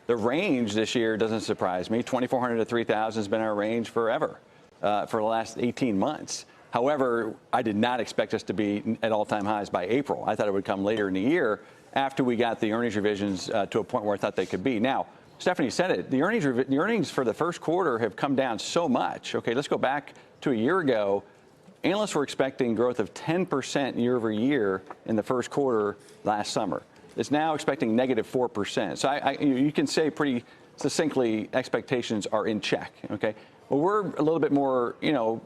The range this year doesn't surprise me. 2,400 to 3,000 has been our range forever, for the last 18 months. However, I did not expect us to be at all-time highs by April. I thought it would come later in the year after we got the earnings revisions to a point where I thought they could be. Now, Stephanie said it. The earnings for the first quarter have come down so much. Okay, let's go back to a year ago. Analysts were expecting growth of 10% year over year in the first quarter last summer. It's now expecting negative 4%. So you can say pretty succinctly expectations are in check. Okay. Well, we're a little bit more,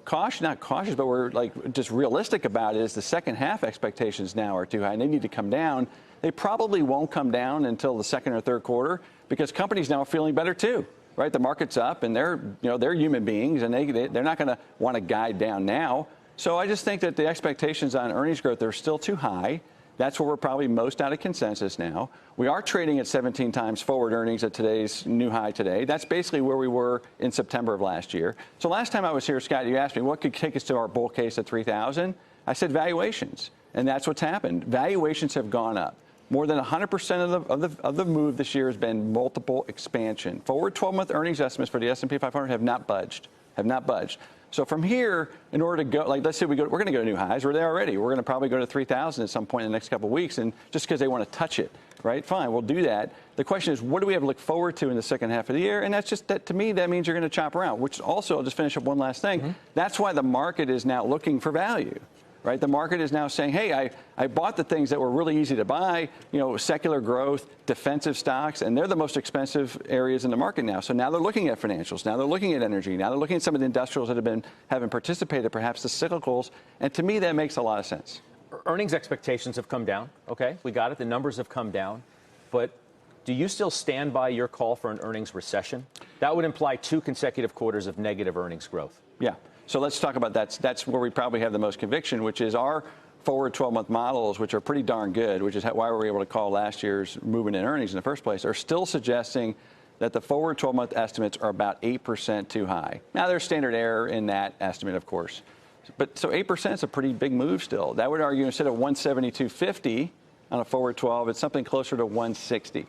cautious, not cautious, but we're like just realistic about it. Is the second half expectations now are too high and they need to come down. They probably won't come down until the second or third quarter because companies now are feeling better too, right? The market's up and they're human beings and they're not going to want to guide down now. So I just think that the expectations on earnings growth are still too high. That's where we're probably most out of consensus now. We are trading at 17 times forward earnings at today's new high today. That's basically where we were in September of last year. So last time I was here, Scott, you asked me what could take us to our bull case at 3,000. I said valuations, and that's what's happened. Valuations have gone up. More than 100% of the move this year has been multiple expansion. Forward 12-month earnings estimates for the S&P 500 have not budged. So from here, in order to go, let's say we're going to go to new highs. We're there already. We're going to probably go to 3,000 at some point in the next couple of weeks, and just because they want to touch it, right? Fine, we'll do that. The question is, what do we have to look forward to in the second half of the year? And that's just that. To me, that means you're going to chop around. Which also, I'll just finish up one last thing. Mm-hmm. That's why the market is now looking for value. Right, the market is now saying, hey, I bought the things that were really easy to buy, secular growth, defensive stocks, and they're the most expensive areas in the market now. So now they're looking at financials. Now they're looking at energy. Now they're looking at some of the industrials that haven't participated, perhaps the cyclicals. And to me, that makes a lot of sense. Earnings expectations have come down. Okay, we got it. The numbers have come down. But do you still stand by your call for an earnings recession? That would imply 2 consecutive quarters of negative earnings growth. Yeah. So let's talk about that. That's where we probably have the most conviction, which is our forward 12-month models, which are pretty darn good, which is why we were able to call last year's movement in earnings in the first place, are still suggesting that the forward 12-month estimates are about 8% too high. Now, there's standard error in that estimate, of course. But so 8% is a pretty big move still. That would argue instead of 172.50 on a forward 12, it's something closer to 160.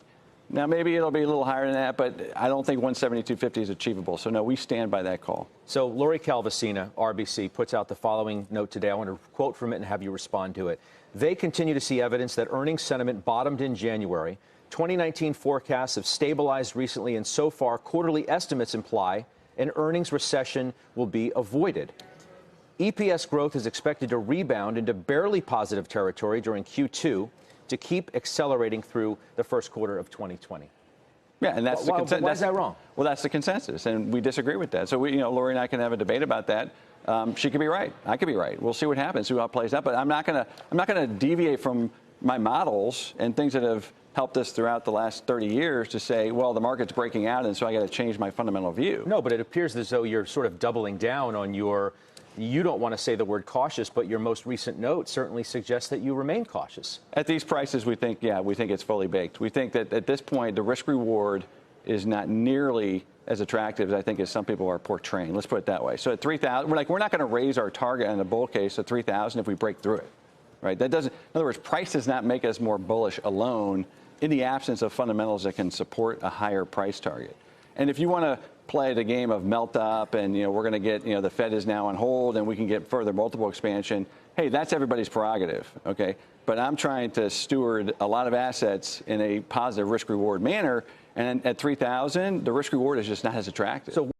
Now, maybe it'll be a little higher than that, but I don't think 172.50 is achievable. So, no, we stand by that call. So Lori Calvasina, RBC, puts out the following note today. I want to quote from it and have you respond to it. They continue to see evidence that earnings sentiment bottomed in January. 2019 forecasts have stabilized recently, and so far, quarterly estimates imply an earnings recession will be avoided. EPS growth is expected to rebound into barely positive territory during Q2 to keep accelerating through the first quarter of 2020. Yeah, and that's the consensus. Why is that wrong? Well, that's the consensus, and we disagree with that. So, Lori and I can have a debate about that. She could be right. I could be right. We'll see what happens, see how it plays out. But I'm not going to deviate from my models and things that have helped us throughout the last 30 years to say, well, the market's breaking out, and so I got to change my fundamental view. No, but it appears as though you're sort of doubling down on your. You don't want to say the word cautious, but your most recent note certainly suggests that you remain cautious. At these prices, we think it's fully baked. We think that at this point, the risk-reward is not nearly as attractive as I think as some people are portraying. Let's put it that way. So at 3,000, we're not going to raise our target on the bull case at 3,000 if we break through it, right? That doesn't. In other words, price does not make us more bullish alone in the absence of fundamentals that can support a higher price target. And if you want to play the game of melt up and, we're going to get, the Fed is now on hold and we can get further multiple expansion. Hey, that's everybody's prerogative. OK, but I'm trying to steward a lot of assets in a positive risk reward manner. And at 3,000, the risk reward is just not as attractive. So